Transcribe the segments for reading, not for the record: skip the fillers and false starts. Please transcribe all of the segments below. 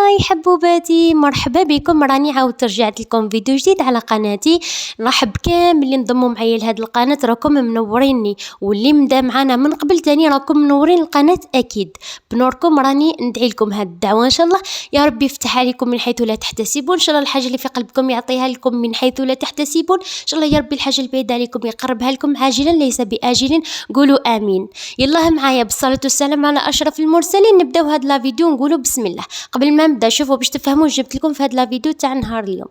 هاي حبوباتي، مرحبا بكم. راني عاودت رجعت لكم فيديو جديد على قناتي. نرحب كامل اللي انضموا معايا لهاد القناه، راكم منوريني، واللي مدا معانا من قبل تاني راكم منورين القناه اكيد. بنوركم راني ندعي لكم هاد الدعوه ان شاء الله يا ربي يفتح عليكم من حيث لا تحتسبون، ان شاء الله الحاجه اللي في قلبكم يعطيها لكم من حيث لا تحتسبون، ان شاء الله يا ربي الحاجه البعيده عليكم يقربها لكم عاجلا ليس باجل. قولوا امين. يلا معايا بالصلاه والسلام على اشرف المرسلين. نبداو هاد لا فيديو نقولوا بسم الله. قبل ما نبدا شوفوا باش تفهموا جبت لكم في هاد لا فيديو تاع نهار اليوم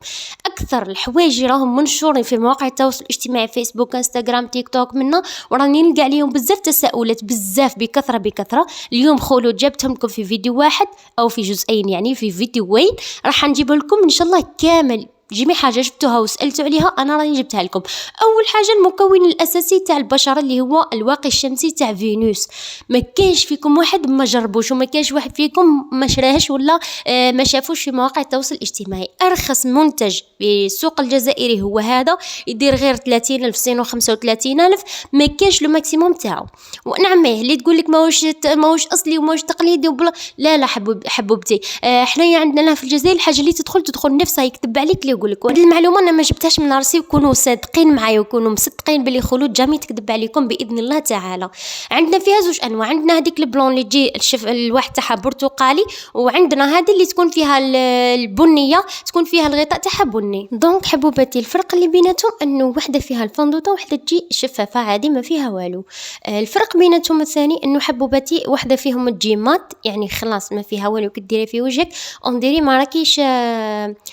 اكثر الحوايج راهم منشورين في مواقع التواصل الاجتماعي، فيسبوك، انستغرام، تيك توك منا، وراني نلقى عليهم بزاف تساؤلات بزاف بكثره. اليوم خولوا جبتهم لكم في فيديو واحد او في جزئين، يعني في فيديوين راح نجيب لكم ان شاء الله كامل. جميع حاجه جبتوها وسالتوا عليها انا راني جبتها لكم. اول حاجه المكون الاساسي تاع البشره اللي هو الواقي الشمسي تاع فينوس. ما كاينش فيكم واحد ما جربوش، وما كاينش واحد فيكم ما شراهش ولا ما شافوش في مواقع التواصل الاجتماعي. ارخص منتج في السوق الجزائري هو هذا، يدير غير 30,000 سين و 35,000، ما كاينش لو ماكسيموم تاعو. ونعميه اللي تقول لك ماهوش اصلي وماهوش تقليدي وبلا، لا حبوبتي، حنايا عندنا في الجزائر الحاجه اللي تدخل نفسها يكتب عليك اللي يقول لك. وهذه المعلومه انا ما جبتهاش من راسي، وكونوا صادقين معايا وكونوا مصدقين باللي خلود جامي تكذب عليكم باذن الله تعالى. عندنا فيها زوج انواع، عندنا هذيك البلون اللي تجي الواحد تاعها برتقالي، وعندنا هذه اللي تكون فيها البنيه، تكون فيها الغطاء تاعها بني. دونك حبوباتي الفرق اللي بيناتهم انه وحده فيها الفندوطه وحده تجي شفافه عادي ما فيها والو. الفرق بيناتهم الثاني انه حبوباتي وحده فيهم تجي مات، يعني خلاص ما فيها والو، كديري في وجهك انديري ما راكيش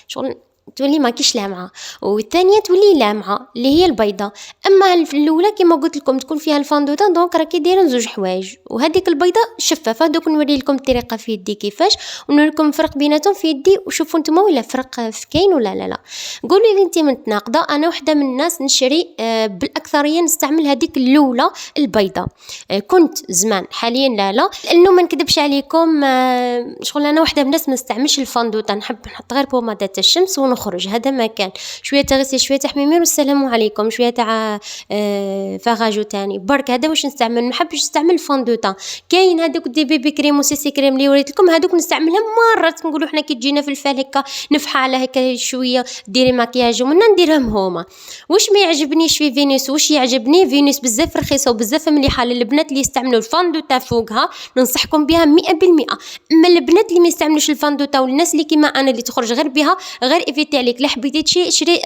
شغل تولي ماكيش لامعه، والثانيه تولي لامعه اللي هي البيضه. اما الاولى كما قلت لكم تكون فيها الفندوطه، دونك راكي دايره زوج حوايج، وهذيك البيضه شفافه. دوك نوري لكم الطريقه في يدي كيفاش، ونوري لكم الفرق بيناتهم في يدي، وشوفوا نتوما ولا فرق كاين ولا لا. قولوا لي انت متناقضه. انا وحده من الناس نشري بالاكثريه نستعمل هذيك الاولى البيضه، كنت زمان، حاليا لا لانه ما نكذبش عليكم شغل انا وحده من الناس ما نستعملش الفندوطه، نحب نحط غير بوماده الشمس ونخرج، هذا ما كان. شويه تغسل شويه تحميمير والسلام عليكم، شويه تاع فاغاجو تاني برك، هذا واش نستعمل. ما نحبش نستعمل الفندوطه. كاين هذوك دي بيبي كريم وسيسي كريم اللي وريت لكم، هذوك نستعملها مرات، نقولوا حنا كي تجينا في الفال هكا نفحه على هكا شويه ديري مكياج ومنا نديرهم هما. واش ما يعجبنيش في فينوس، واش يعجبني فينوس بزاف رخيصه وبزاف مليحه للبنات اللي يستعملوا الفندوطه فوقها، ننصحكم بها 100%. اما البنات اللي ما يستعملوش الفندوطه والناس اللي كيما انا اللي تخرج غير بها، غير ايفيتي عليك. لا حبيتي تشري شري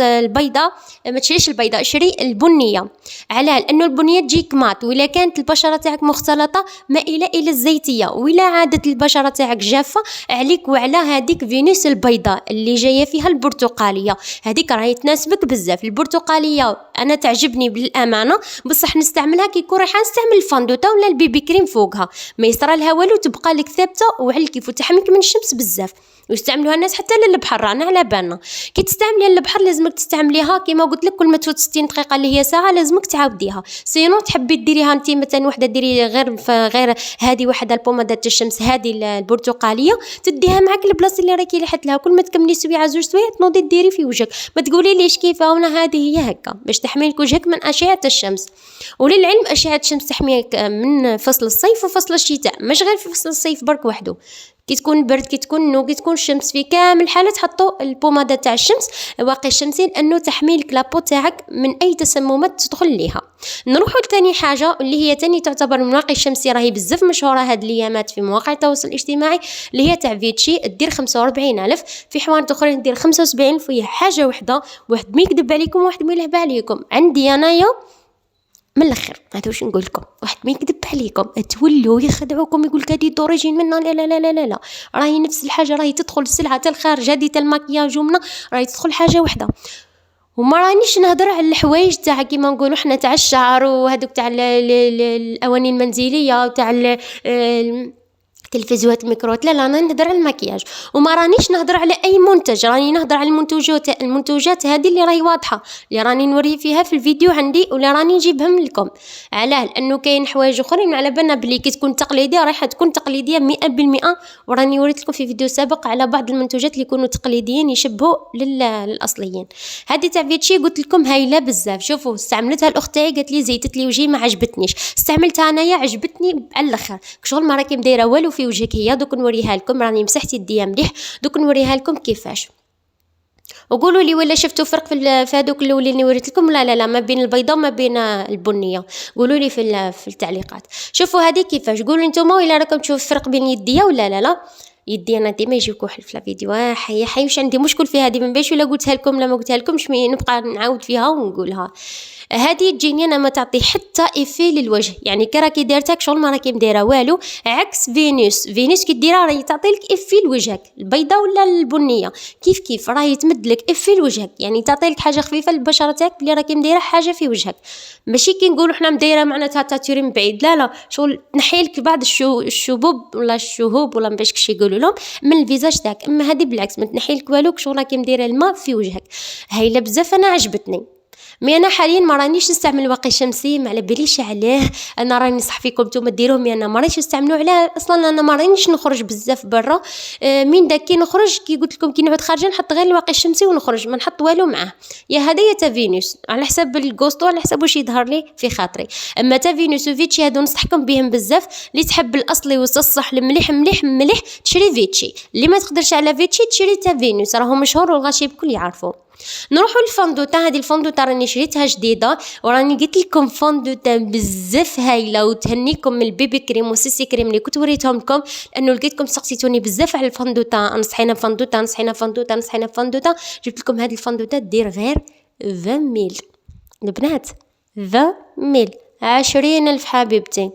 البيضه، ما تشريش البيضه، شري البنيه. علاه؟ لانه البنيه تجيك مات، وإلا كانت البشره تاعك مختلطه مائله الى الزيتيه، وإلا عادت البشره تاعك جافه عليك وعلى هذيك فينوس البيضاء اللي جايه فيها البرتقاليه، هذيك راهي تناسبك بزاف. البرتقاليه انا تعجبني بالامانه، بصح نستعملها كي يكون رايحه نستعمل الفندوطه ولا البيبي كريم فوقها، ما يصرى لها والو، تبقى لك ثابته وعلى كيف وتحميك من الشمس بزاف. ويستعملوها الناس حتى للبحر، رانا على بالنا كي تستعمليها للبحر لازمك تستعمليها كيما قلت لك كل ما تفوت 60 دقيقه اللي هي ساعه لازمك تعاوديها. سينو تحبي ديريها انت مثلا وحده ديري غير هذه وحده البوماده الشمس هذه البرتقاليه، تديها معك البلاصه اللي راكي لحت لها، كل ما تكملي سويعه زوج سوايع تنوضي ديري في وجهك. ما تقولي ليش كيفاه، وانا هذه هي هكا باش تحمي لك وجهك من اشعه الشمس. وللعلم اشعه الشمس تحميك من فصل الصيف وفصل الشتاء، مش غير في فصل الصيف برك وحده. كي تكون برد، كي تكون نو، كي تكون الشمس، في كامل الحالات حطوا البوماده تاع الشمس واقي الشمسي، لانه تحمي لك لابو تاعك من اي تسممات تدخل ليها. نروحوا لثاني حاجه اللي هي ثاني تعتبر من واقي الشمسي، راهي بزاف مشهوره هاد الايامات في مواقع التواصل الاجتماعي، اللي هي تاع فيتشي، دير 45,000. في حوانت اخرين دير 75,000. وهي حاجه وحده، واحد ما يكذب عليكم واحد ما يلعب عليكم. عندي انايا من الاخر هذا واش نقول لكم، واحد ما يكذب عليكم تولوا يخدعوكم يقول لك هذه دوريجين منا، لا لا لا لا لا لا، راهي نفس الحاجه، راهي تدخل السلعه تاع الخارج هذه تاع المكياج ومنا، راهي تدخل حاجه وحده. وما رانيش نهضر على الحوايج تاع كيما نقولوا حنا تاع الشعر وهذوك تاع الاواني المنزليه وتاع تلفزيونات الميكروات، لا انا نهضر على المكياج. وما رانيش نهضر على اي منتج، راني نهضر على المنتوجات هذه اللي راهي واضحه، اللي راني نوري فيها في الفيديو عندي ولا راني نجيبهم لكم. علاه؟ لانه كاين حوايج اخرين على بالنا بلي كي تكون تقليديه رايحه تكون تقليديه 100%، وراني وريت لكم في فيديو سابق على بعض المنتوجات اللي يكونوا تقليديين يشبهوا للاصليين. هذه تاع فيتشي قلت لكم هايله بزاف. شوفوا استعملتها الاخت تاعي قالت لي زيتت لي وجهي ما عجبتنيش، استعملتها انايا عجبتني على الاخر، شغل ما راكي مدايره والو في في وجهك هي. دوك نوريها لكم، راني مسحت يديا مليح، دوك نوريها لكم كيفاش. وقولوا لي ولا شفتوا فرق في هذوك الاولين اللي وريت لكم؟ لا ما بين البيضاء وما بين البنيه. قولوا لي في التعليقات. شوفوا هذه كيفاش، قولوا نتوما ولا راكم تشوفوا الفرق بين يديا ولا لا. يدي انا ديما يجيو كحل في الفيديو، حي واش عندي مشكل في هذه، من باش ولا قلتها لكم لا ما قلتها لكمش، نبقى نعاود فيها ونقولها. هذه تجيني انا ما تعطي حتى ايفي للوجه، يعني كي راكي دايرتك شغل ما راكي مديره والو، عكس فينوس كي ديرها راهي تعطي لك ايفي لوجهك، البيضاء ولا البنيه كيف راهي تمد لك ايفي لوجهك، يعني تعطي لك حاجه خفيفه للبشره تاعك بلي راكي مديره حاجه في وجهك. ماشي كي نقولوا حنا مدايره معناتها تاتوري من بعيد، لا شغل تنحي لك بعض الشبوب ولا الشهوب ولا باش كش يقولوا لهم من الفيزاج تاعك. اما هذه بالعكس ما تنحي لك والو، شغل راكي مديره الماء في وجهك. هايله بزاف، انا عجبتني. مي انا حاليا ما رانيش نستعمل واقي شمسي، ما على باليش عليه، انا راني نصح فيكم نتوما ديروه، مي انا ما رانيش نستعملوه علاه. اصلا انا ما رانيش نخرج بزاف برا، من داك كي نخرج كي قلت لكم كي نعود خارجه نحط غير الواقي الشمسي ونخرج، ما نحط والو معاه. يا هذا يا تا فينوس، على حسب الكوستو، على حسب واش يظهر لي في خاطري. اما تا فينوس وفيتشي هادو نصحكم بهم بزاف. اللي تحب الاصلي والصح المليح مليح مليح تشري فيتشي، اللي ما تقدرش على فيتشي تشري تا فينوس، راهو مشهور والغاشي بكل يعرفوا. نروحوا للفندوطه. هذه الفندوطه راني شريتها جديده، وراني قلت لكم فندوطه بزاف هايله، وتهنيكم من البيبي كريم وسيسي كريم اللي كنت وريتهم لكم، لانه لقيتكم سقسيتوني بزاف على الفندوطه، نصحينا فندوطه. جبت لكم هذه الفندوطه دير غير 20 ميل البنات، 20 ميل، 20,000 حبيبتي،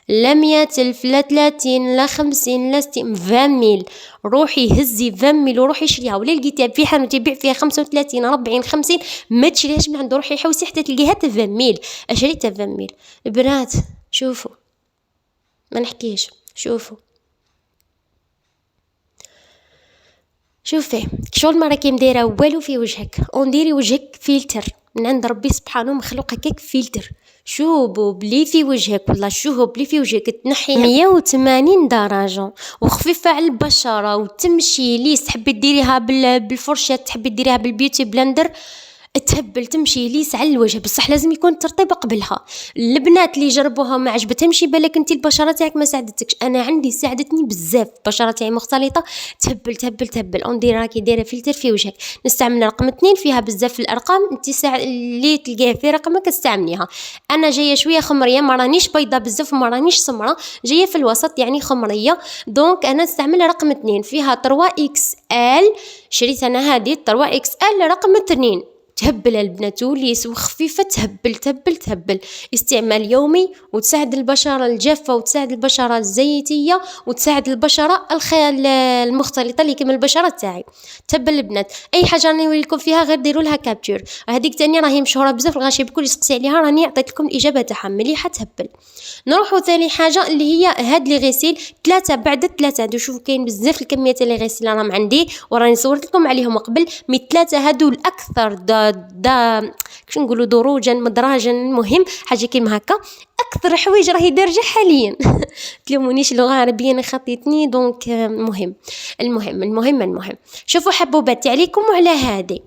لا 100,000 لا 30 لا 50 لا 60، 20 ميل. روحي هزي 20 ميل وروحي شريها، ولا لقيتيها في حانوت يبيع فيها 35 40 50 ما تشريهاش من عنده، روحي حوسي حتى تلقيها 20 ميل. اشريتها 20 ميل البنات. شوفوا ما نحكيش، شوفوا شوفي شغل ما راكي مديره والو في وجهك، ونديري وجهك فلتر من عند ربي سبحانه، مخلوق هكاك فلتر شوبوب لي في وجهك، والله شوبوب لي في وجهك تنحي 180 درجه، وخفيفه على البشره، وتمشي ليس. تحبي ديريها بالفرشه، تحبي ديريها بالبيوتي بلندر، تهبل تمشي ليس على الوجه، بصح لازم يكون الترطيب قبلها. البنات اللي جربوها ما عجبتهمش، بالك انت البشره تاعك ما ساعدتكش، انا عندي ساعدتني بزاف، البشره تاعي مختلطه، تهبل اندير راكي دايره فلتر في وجهك. نستعمل رقم 2 فيها بزاف الارقام، انت اللي تلقاه في رقمك استعمليها. انا جايه شويه خمريه، ما رانيش بيضه بزاف وما رانيش سمراء، جايه في الوسط يعني خمريه، دونك انا نستعمل رقم 2 فيها 3XL. شريت انا هذه 3XL رقم 2، تهبل البنات وليس وخفيفة، تهبل استعمال يومي، وتساعد البشرة الجافة، وتساعد البشرة الزيتية، وتساعد البشرة المختلطة اللي كما البشرة تاعي. تهبل البنات. اي حاجة راني نوريلكم فيها غير ديروا لها كابتور. هذيك تانية راهي مشهورة بزاف، الغاشي بكل يسقسي عليها، راني عطيت لكم الاجابة تاعها مليحة تهبل. نروحوا ثاني حاجة اللي هي هاد لي غسيل 3 بعد 3. هادو شوفوا كاين بزاف الكميات اللي غسيل راهم عندي، وراني صورت لكم عليهم قبل، مي 3 هادو الاكثر كش نقولوا دروجا مدراجا، المهم حاجه كيما هكا. اكثر حوايج راهي دارجه حاليا تلومونيش اللغه العربيه انا خطيتني، دونك المهم شوفوا حبوباتي عليكم وعلى هذه.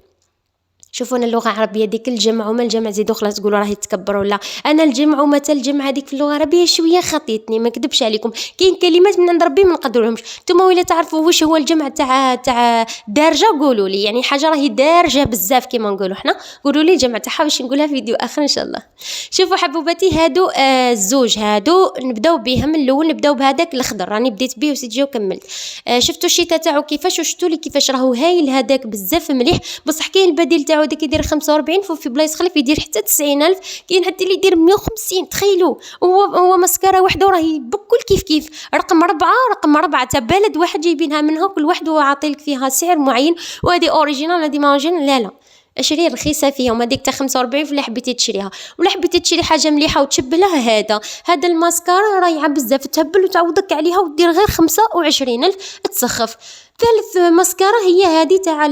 شوفوا انا اللغه العربيه ديك الجمع وما الجمع زيدوا خلاص تقولوا راهي تكبر، ولا انا الجمع ومتى الجمع هذيك في اللغه العربيه شويه خطيتني، ما نكذبش عليكم. كاين كلمات من عند ربي ما نقدرهمش. نتوما ولا تعرفوا واش هو الجمع تاع دارجه قولوا لي، يعني حاجه راهي دارجه بزاف كيما نقولوا حنا، قولوا لي الجمع تاعها باش نقولها في فيديو اخر ان شاء الله. شوفوا حبوباتي هادو الزوج هادو نبداو بهم. الاول نبداو بهذاك الاخضر، راني بديت به وسيت وكملت. شفتوا الشتاء تاعو كيفاش، وشفتوا لي كيفاش راهو هايل هذاك بزاف مليح. بصح كاين البديل تاعو داك يدير 45، في بلايص خلف يدير حتى 90,000، كاين حتى اللي يدير 150. تخيلوا هو مسكره وحده راهي بكل كيف رقم 4 تاع بلد واحد جايبينها منها، كل واحد هو عاطيلك فيها سعر معين، وهذه اوريجينال هذه ما اوريجينال لا اشري رخيصه فيهم. هذيك تاع 45 ولا حبيتي تشريها، ولا حبيتي تشري حاجه مليحه وتشبلها، هذا الماسكارا رايعه بزاف، تهبل وتعوضك عليها، ودير غير 25,000 تسخف. ثالث مسكرة هي هذه تاع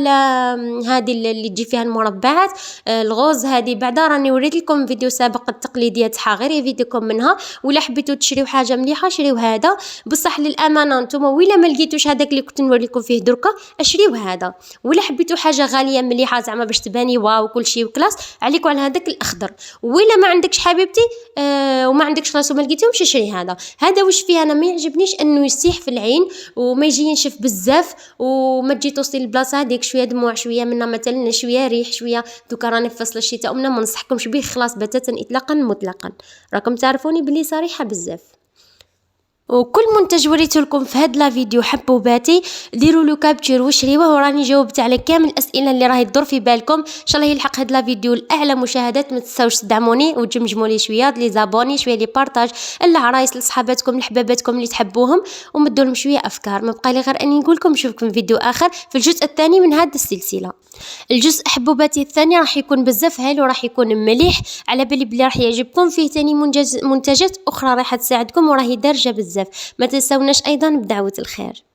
هذه اللي تجي فيها المربعات الغوز. هذه بعدا راني وريت لكم فيديو سابق التقليديه تاعها، غير يفيدكم منها. ولا حبيتو تشريو حاجه مليحه شريو هذا. بصح للامانه نتوما ولا ما لقيتوش هذاك اللي كنت نوري لكم فيه دركا اشريو هذا. ولا حبيتو حاجه غاليه مليحه زعما باش تباني واو كل شيء وكلاس، عليكم على هذاك الاخضر. ولا ما عندكش حبيبتي وما عندكش راسو ما لقيتيهمش شري هذا. هذا واش فيه انا ما يعجبنيش انه يسيح في العين وما يجي ينشف بزاف وما تجي توصلي البلاصه هذيك شويه دموع شويه منها مثلا شويه ريح شويه. دوكا راني في فصل الشتاء ومنا ما ننصحكمش به خلاص بتاتا اطلاقا مطلقا، راكم تعرفوني بلي صريحه بزاف. وكل منتج وريته لكم في هاد لا فيديو حبوباتي ديروا له كابتشر وشريوه، وراني جاوبت على كامل الاسئله اللي راهي تدور في بالكم. ان شاء الله يلحق هاد لا فيديو لاعلى مشاهدات. ما تنساوش تدعموني وتجمجموا لي شويه لي زابوني شويه لي بارطاج العرايس لصحاباتكم لحباباتكم اللي تحبوهم ومدوا لهم شويه افكار. ما بقى لي غير اني نقول لكم نشوفكم في فيديو اخر في الجزء الثاني من هذه السلسله. الجزء حبوباتي الثاني راح يكون بزاف هايل وراح يكون مليح، على بالي بلي راح يعجبكم. فيه تاني منتجات اخرى راح تساعدكم وراهي دارجه بزاف. ما تنساوناش ايضا بدعوه الخير.